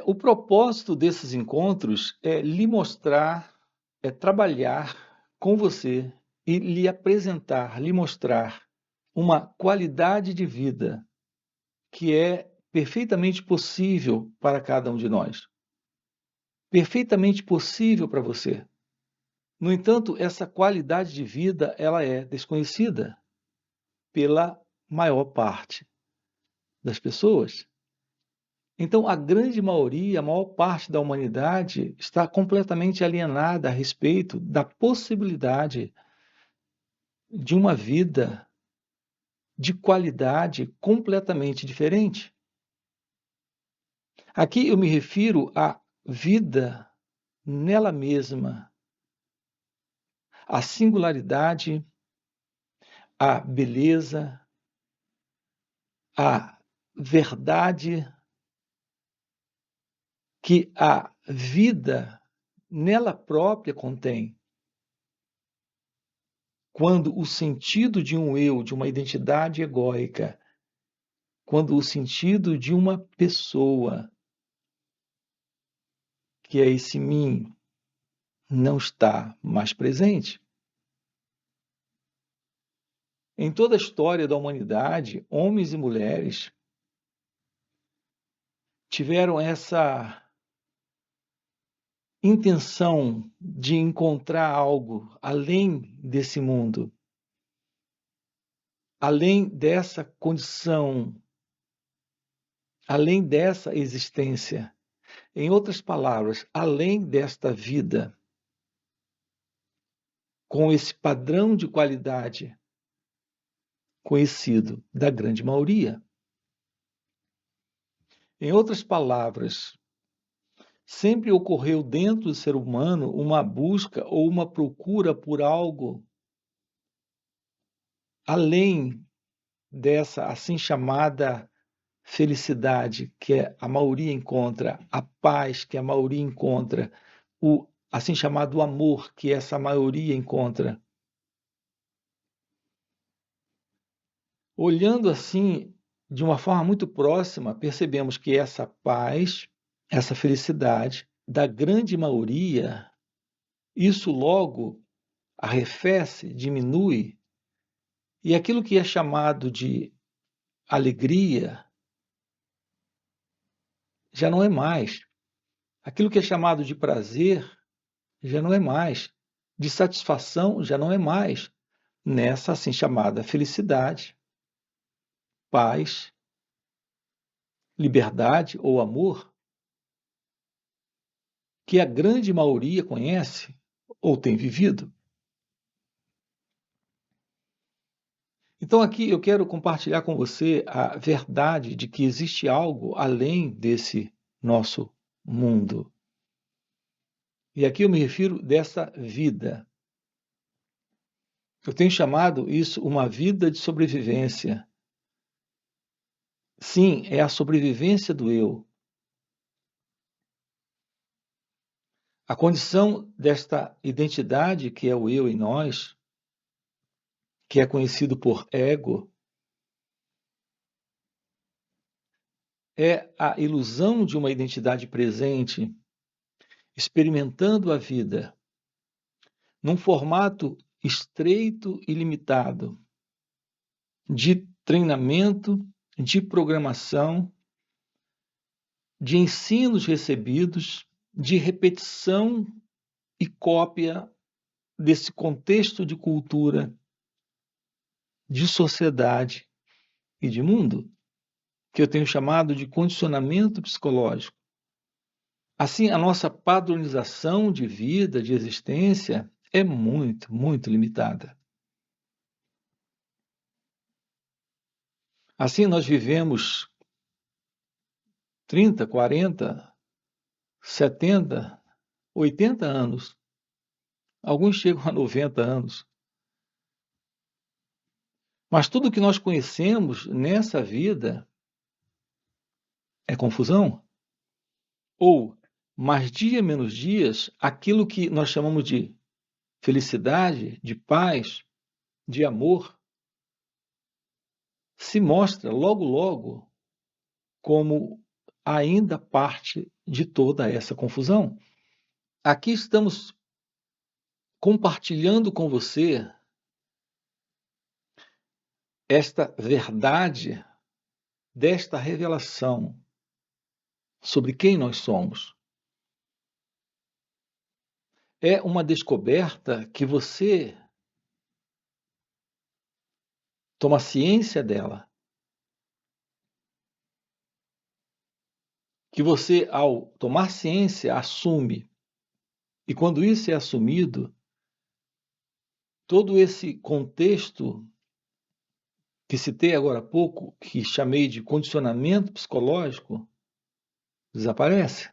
O propósito desses encontros é lhe mostrar, é trabalhar com você e lhe apresentar, lhe mostrar uma qualidade de vida que é perfeitamente possível para cada um de nós. Perfeitamente possível para você. No entanto, essa qualidade de vida, ela é desconhecida pela maior parte das pessoas. Então, a grande maioria, a maior parte da humanidade está completamente alienada a respeito da possibilidade de uma vida de qualidade completamente diferente. Aqui eu me refiro à vida nela mesma, à singularidade, à beleza, à verdade que a vida nela própria contém. Quando o sentido de um eu, de uma identidade egóica, quando o sentido de uma pessoa, que é esse mim, não está mais presente. Em toda a história da humanidade, homens e mulheres tiveram essa intenção de encontrar algo além desse mundo, além dessa condição, além dessa existência. Em outras palavras, além desta vida, com esse padrão de qualidade conhecido da grande maioria. Em outras palavras, sempre ocorreu dentro do ser humano uma busca ou uma procura por algo além dessa assim chamada felicidade que a maioria encontra, a paz que a maioria encontra, o assim chamado amor que essa maioria encontra. Olhando assim, de uma forma muito próxima, percebemos que essa paz, essa felicidade da grande maioria, isso logo arrefece, diminui, e aquilo que é chamado de alegria já não é mais. Aquilo que é chamado de prazer já não é mais. De satisfação já não é mais. Nessa assim chamada felicidade, paz, liberdade ou amor, que a grande maioria conhece ou tem vivido. Então, aqui eu quero compartilhar com você a verdade de que existe algo além desse nosso mundo. E aqui eu me refiro dessa vida. Eu tenho chamado isso uma vida de sobrevivência. Sim, é a sobrevivência do eu. A condição desta identidade que é o eu em nós, que é conhecido por ego, é a ilusão de uma identidade presente, experimentando a vida num formato estreito e limitado de treinamento, de programação, de ensinos recebidos, de repetição e cópia desse contexto de cultura, de sociedade e de mundo, que eu tenho chamado de condicionamento psicológico. Assim, a nossa padronização de vida, de existência, é muito, muito limitada. Assim, nós vivemos 30, 40, 70, 80 anos. Alguns chegam a 90 anos. Mas tudo que nós conhecemos nessa vida é confusão. Ou, mais dia menos dias, aquilo que nós chamamos de felicidade, de paz, de amor, se mostra logo, logo como ainda parte de toda essa confusão. Aqui estamos compartilhando com você esta verdade desta revelação sobre quem nós somos. É uma descoberta que você toma ciência dela, que você, ao tomar ciência, assume. E quando isso é assumido, todo esse contexto que citei agora há pouco, que chamei de condicionamento psicológico, desaparece.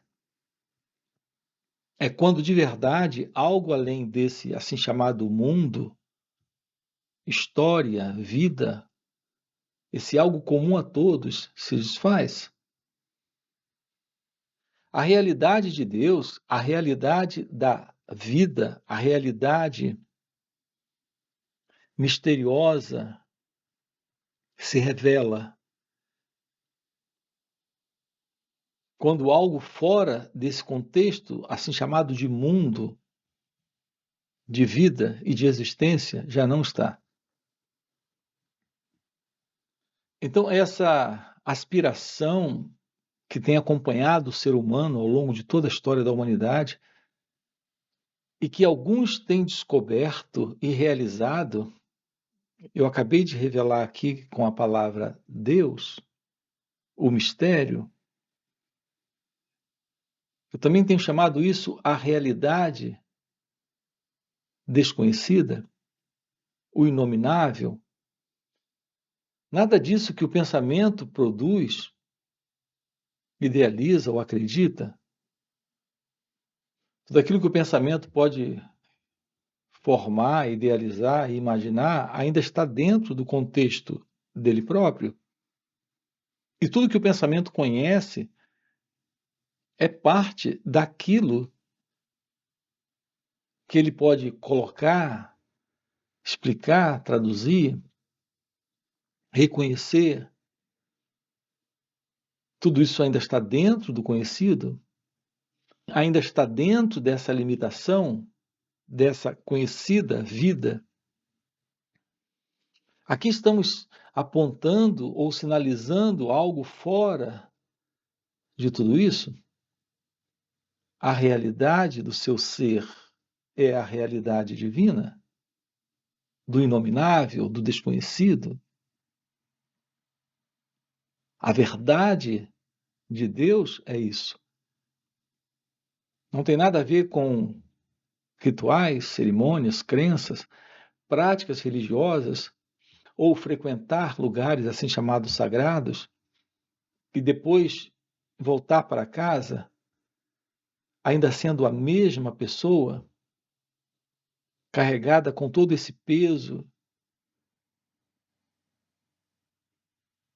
É quando de verdade algo além desse assim chamado mundo, história, vida, esse algo comum a todos se desfaz. A realidade de Deus, a realidade da vida, a realidade misteriosa se revela quando algo fora desse contexto, assim chamado de mundo, de vida e de existência, já não está. Então, essa aspiração que tem acompanhado o ser humano ao longo de toda a história da humanidade e que alguns têm descoberto e realizado, eu acabei de revelar aqui com a palavra Deus, o mistério. Eu também tenho chamado isso a realidade desconhecida, o inominável. Nada disso que o pensamento produz, idealiza ou acredita, tudo aquilo que o pensamento pode formar, idealizar e imaginar ainda está dentro do contexto dele próprio. E tudo que o pensamento conhece é parte daquilo que ele pode colocar, explicar, traduzir, reconhecer. Tudo isso ainda está dentro do conhecido, ainda está dentro dessa limitação, dessa conhecida vida. Aqui estamos apontando ou sinalizando algo fora de tudo isso. A realidade do seu ser é a realidade divina, do inominável, do desconhecido. A verdade de Deus é isso. Não tem nada a ver com rituais, cerimônias, crenças, práticas religiosas ou frequentar lugares assim chamados sagrados e depois voltar para casa ainda sendo a mesma pessoa, carregada com todo esse peso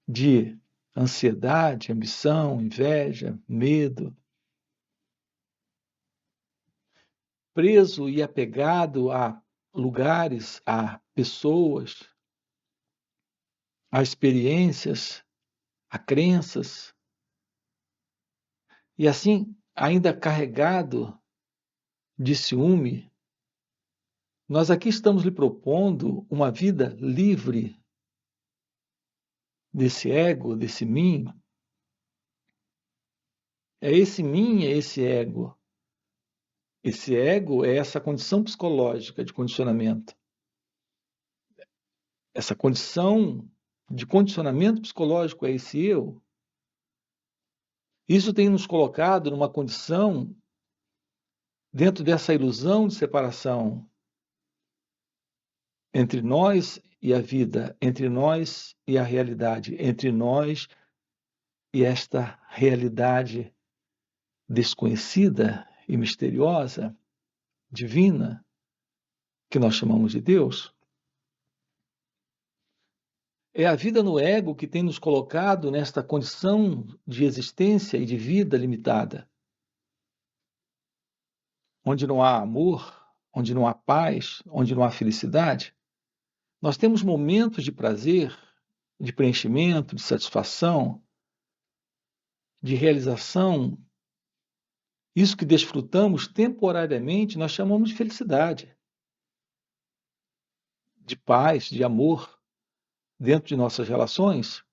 de ansiedade, ambição, inveja, medo, preso e apegado a lugares, a pessoas, a experiências, a crenças, e assim, ainda carregado de ciúme, nós aqui estamos lhe propondo uma vida livre desse ego, desse mim. É esse mim, é esse ego. Esse ego é essa condição psicológica de condicionamento. Essa condição de condicionamento psicológico é esse eu. Isso tem nos colocado numa condição dentro dessa ilusão de separação entre nós e a vida, entre nós e a realidade, entre nós e esta realidade desconhecida e misteriosa, divina, que nós chamamos de Deus. É a vida no ego que tem nos colocado nesta condição de existência e de vida limitada, onde não há amor, onde não há paz, onde não há felicidade. Nós temos momentos de prazer, de preenchimento, de satisfação, de realização, isso que desfrutamos temporariamente, nós chamamos de felicidade, de paz, de amor dentro de nossas relações.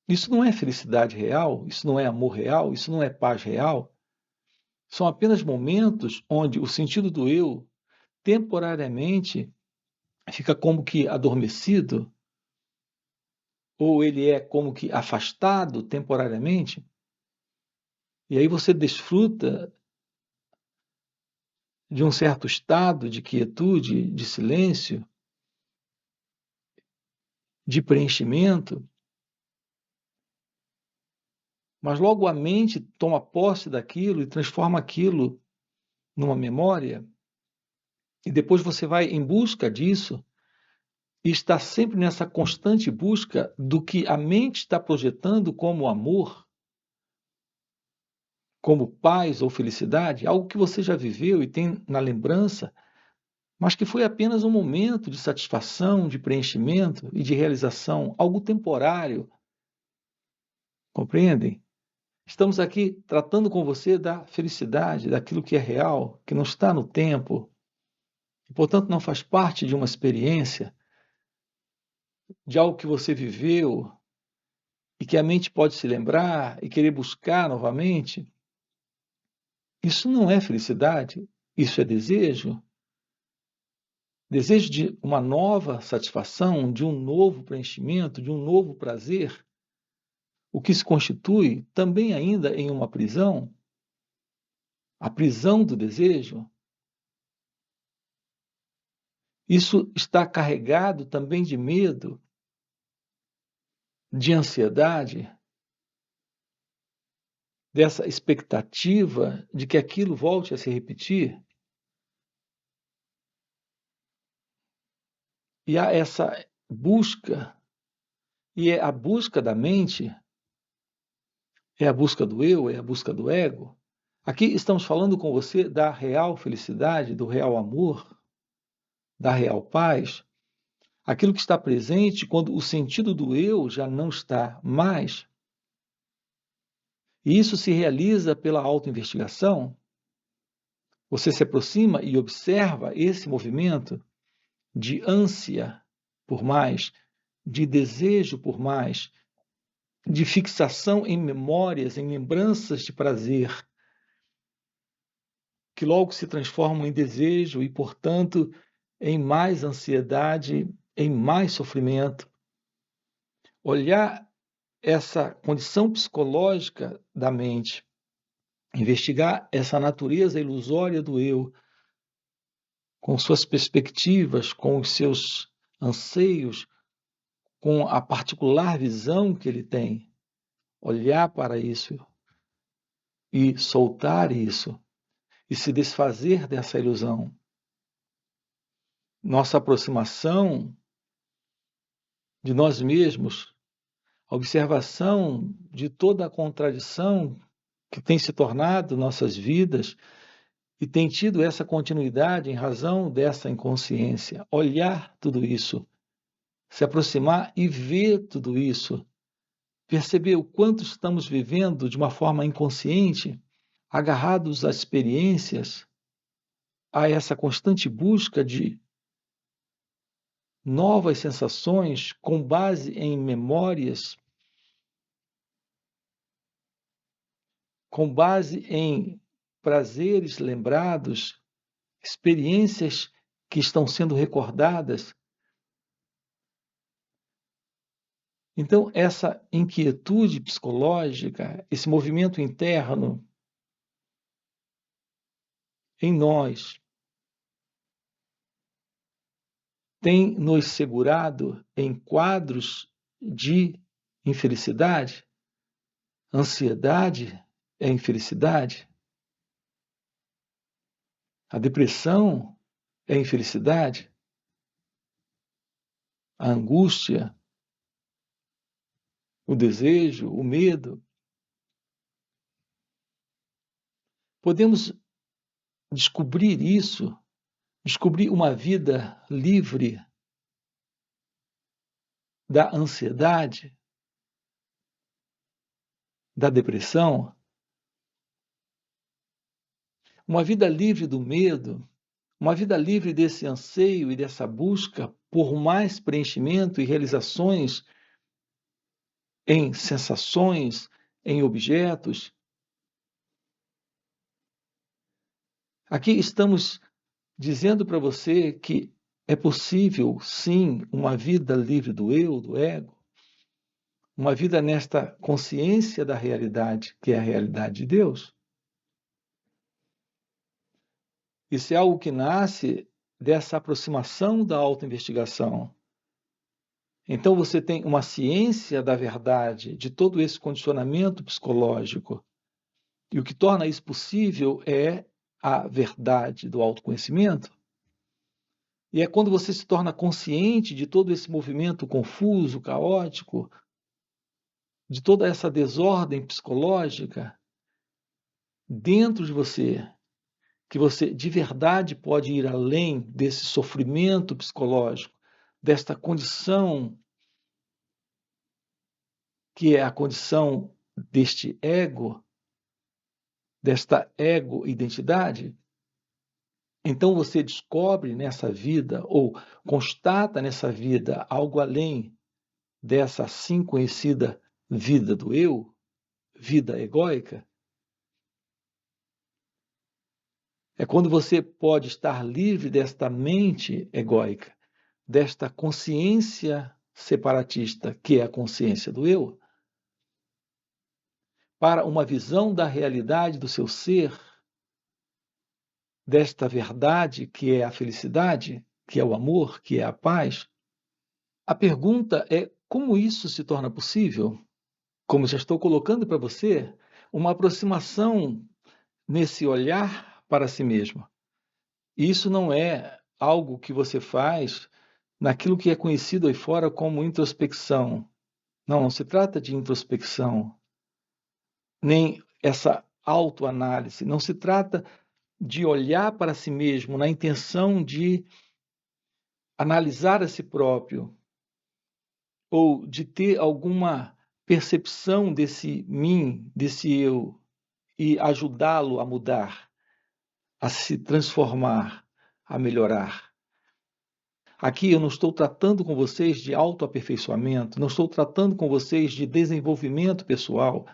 Isso não é felicidade real, isso não é amor real, isso não é paz real. São apenas momentos onde o sentido do eu temporariamente fica como que adormecido, ou ele é como que afastado temporariamente, e aí você desfruta de um certo estado de quietude, de silêncio, de preenchimento, mas logo a mente toma posse daquilo e transforma aquilo numa memória, e depois você vai em busca disso e está sempre nessa constante busca do que a mente está projetando como amor, como paz ou felicidade, algo que você já viveu e tem na lembrança, mas que foi apenas um momento de satisfação, de preenchimento e de realização, algo temporário. Compreendem? Estamos aqui tratando com você da felicidade, daquilo que é real, que não está no tempo, e, portanto, não faz parte de uma experiência, de algo que você viveu e que a mente pode se lembrar e querer buscar novamente. Isso não é felicidade, isso é desejo. Desejo de uma nova satisfação, de um novo preenchimento, de um novo prazer, o que se constitui também ainda em uma prisão, a prisão do desejo. Isso está carregado também de medo, de ansiedade, dessa expectativa de que aquilo volte a se repetir. E há essa busca, e é a busca da mente, é a busca do eu, é a busca do ego. Aqui estamos falando com você da real felicidade, do real amor, da real paz, aquilo que está presente quando o sentido do eu já não está mais. E isso se realiza pela autoinvestigação. Você se aproxima e observa esse movimento de ânsia por mais, de desejo por mais, de fixação em memórias, em lembranças de prazer, que logo se transformam em desejo e, portanto, em mais ansiedade, em mais sofrimento. Olhar essa condição psicológica da mente, investigar essa natureza ilusória do eu, com suas perspectivas, com os seus anseios, com a particular visão que ele tem, olhar para isso e soltar isso e se desfazer dessa ilusão. Nossa aproximação de nós mesmos, a observação de toda a contradição que tem se tornado nossas vidas e tem tido essa continuidade em razão dessa inconsciência. Olhar tudo isso, se aproximar e ver tudo isso, perceber o quanto estamos vivendo de uma forma inconsciente, agarrados às experiências, a essa constante busca de novas sensações com base em memórias, com base em prazeres lembrados, experiências que estão sendo recordadas. Então, essa inquietude psicológica, esse movimento interno em nós, tem nos segurado em quadros de infelicidade? Ansiedade é infelicidade? A depressão é infelicidade? A angústia, o desejo, o medo? Podemos descobrir isso, descobrir uma vida livre da ansiedade, da depressão, uma vida livre do medo, uma vida livre desse anseio e dessa busca por mais preenchimento e realizações em sensações, em objetos. Aqui estamos dizendo para você que é possível, sim, uma vida livre do eu, do ego, uma vida nesta consciência da realidade, que é a realidade de Deus. Isso é algo que nasce dessa aproximação da autoinvestigação. Então você tem uma ciência da verdade, de todo esse condicionamento psicológico. E o que torna isso possível é a verdade do autoconhecimento. E é quando você se torna consciente de todo esse movimento confuso, caótico, de toda essa desordem psicológica dentro de você, que você de verdade pode ir além desse sofrimento psicológico, desta condição que é a condição deste ego, desta ego-identidade. Então você descobre nessa vida, ou constata nessa vida, algo além dessa assim conhecida vida do eu, vida egóica. É quando você pode estar livre desta mente egóica, desta consciência separatista, que é a consciência do eu, para uma visão da realidade do seu ser, desta verdade que é a felicidade, que é o amor, que é a paz. A pergunta é como isso se torna possível? Como já estou colocando para você, uma aproximação nesse olhar para si mesmo. E isso não é algo que você faz naquilo que é conhecido aí fora como introspecção. Não se trata de introspecção, nem essa autoanálise. Não se trata de olhar para si mesmo na intenção de analisar a si próprio ou de ter alguma percepção desse mim, desse eu, e ajudá-lo a mudar, a se transformar, a melhorar. Aqui eu não estou tratando com vocês de autoaperfeiçoamento, não estou tratando com vocês de desenvolvimento pessoal.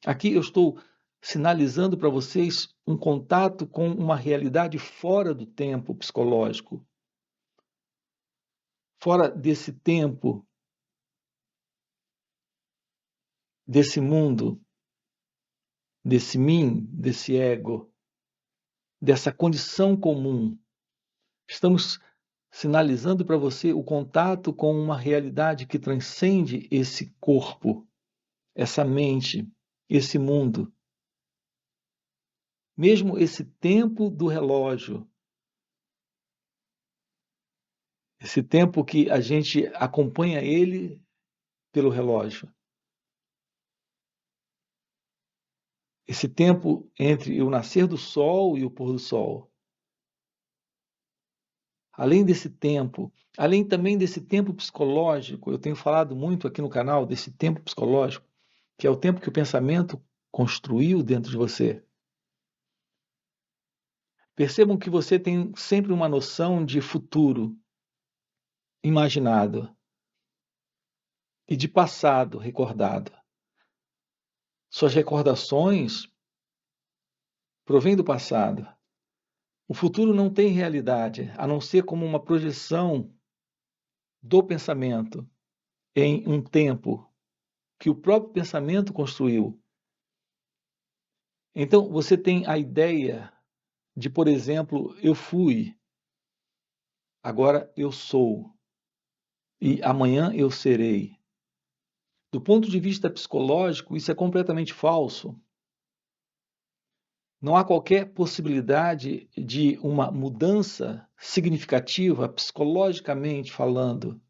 Aqui eu estou sinalizando para vocês um contato com uma realidade fora do tempo psicológico, fora desse tempo, desse mundo, desse mim, desse ego, dessa condição comum. Estamos sinalizando para você o contato com uma realidade que transcende esse corpo, essa mente, esse mundo. Mesmo esse tempo do relógio, esse tempo que a gente acompanha ele pelo relógio. Esse tempo entre o nascer do sol e o pôr do sol. Além desse tempo, além também desse tempo psicológico, eu tenho falado muito aqui no canal desse tempo psicológico, que é o tempo que o pensamento construiu dentro de você. Percebam que você tem sempre uma noção de futuro imaginado e de passado recordado. Suas recordações provêm do passado. O futuro não tem realidade, a não ser como uma projeção do pensamento em um tempo que o próprio pensamento construiu. Então, você tem a ideia de, por exemplo, eu fui, agora eu sou, e amanhã eu serei. Do ponto de vista psicológico, isso é completamente falso. Não há qualquer possibilidade de uma mudança significativa, psicologicamente falando,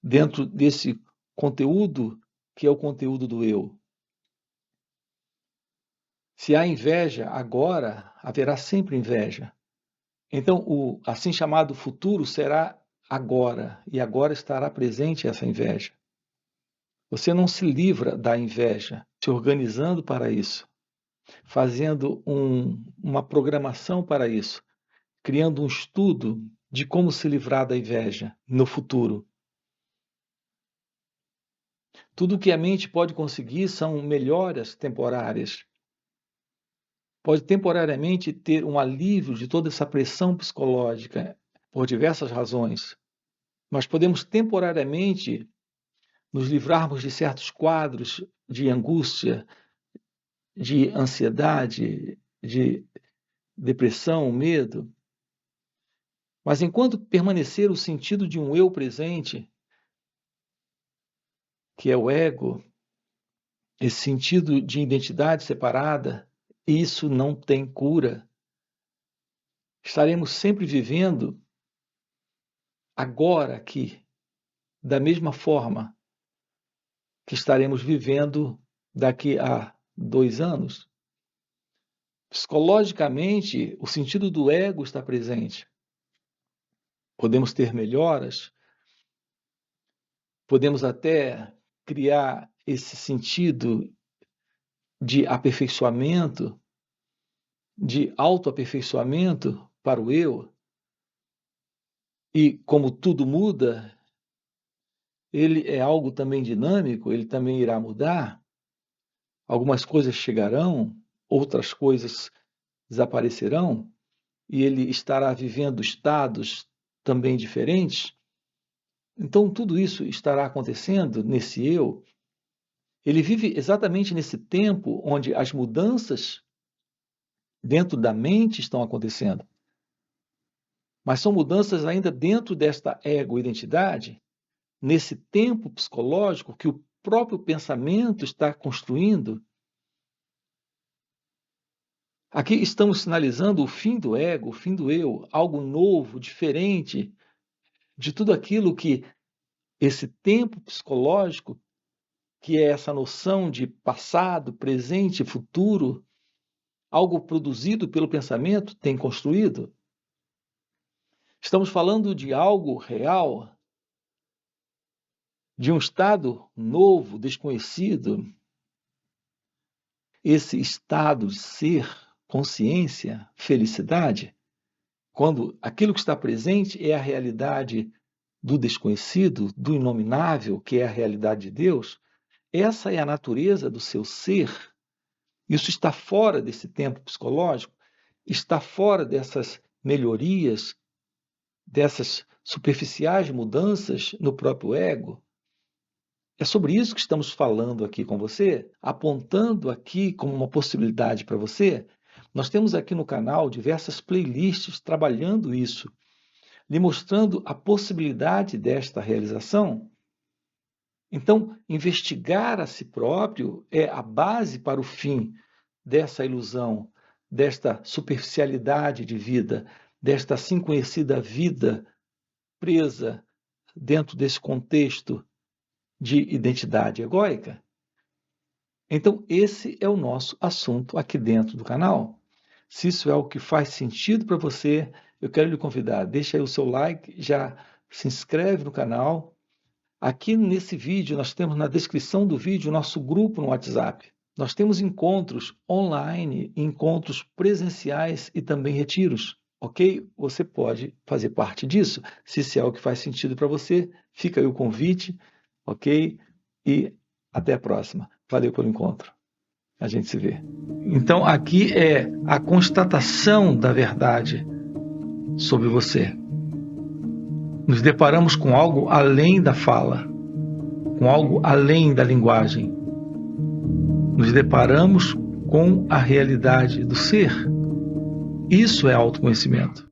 dentro desse conteúdo que é o conteúdo do eu. Se há inveja agora, haverá sempre inveja. Então, o assim chamado futuro será agora, e agora estará presente essa inveja. Você não se livra da inveja, se organizando para isso, fazendo uma programação para isso, criando um estudo de como se livrar da inveja no futuro. Tudo que a mente pode conseguir são melhoras temporárias. Pode temporariamente ter um alívio de toda essa pressão psicológica por diversas razões. Nós podemos temporariamente nos livrarmos de certos quadros de angústia, de ansiedade, de depressão, medo. Mas enquanto permanecer o sentido de um eu presente, que é o ego, esse sentido de identidade separada, isso não tem cura. Estaremos sempre vivendo agora aqui, da mesma forma que estaremos vivendo daqui a 2 anos. Psicologicamente, o sentido do ego está presente. Podemos ter melhoras, podemos até criar esse sentido de aperfeiçoamento, de autoaperfeiçoamento para o eu. E como tudo muda, ele é algo também dinâmico, ele também irá mudar. Algumas coisas chegarão, outras coisas desaparecerão, e ele estará vivendo estados também diferentes. Então, tudo isso estará acontecendo nesse eu. Ele vive exatamente nesse tempo onde as mudanças dentro da mente estão acontecendo. Mas são mudanças ainda dentro desta ego-identidade, nesse tempo psicológico que o próprio pensamento está construindo. Aqui estamos sinalizando o fim do ego, o fim do eu, algo novo, diferente de tudo aquilo que esse tempo psicológico, que é essa noção de passado, presente e futuro, algo produzido pelo pensamento, tem construído. Estamos falando de algo real, de um estado novo, desconhecido. Esse estado de ser, consciência, felicidade, quando aquilo que está presente é a realidade do desconhecido, do inominável, que é a realidade de Deus, essa é a natureza do seu ser. Isso está fora desse tempo psicológico, está fora dessas melhorias, dessas superficiais mudanças no próprio ego. É sobre isso que estamos falando aqui com você, apontando aqui como uma possibilidade para você. Nós temos aqui no canal diversas playlists trabalhando isso, lhe mostrando a possibilidade desta realização. Então, investigar a si próprio é a base para o fim dessa ilusão, desta superficialidade de vida, desta assim conhecida vida presa dentro desse contexto de identidade egóica. Então, esse é o nosso assunto aqui dentro do canal. Se isso é o que faz sentido para você, eu quero lhe convidar, deixa aí o seu like, já se inscreve no canal. Aqui nesse vídeo, nós temos na descrição do vídeo o nosso grupo no WhatsApp. Nós temos encontros online, encontros presenciais e também retiros, ok? Você pode fazer parte disso. Se isso é algo que faz sentido para você, fica aí o convite, ok? E até a próxima. Valeu pelo encontro. A gente se vê. Então, aqui é a constatação da verdade sobre você. Nos deparamos com algo além da fala, com algo além da linguagem. Nos deparamos com a realidade do ser. Isso é autoconhecimento.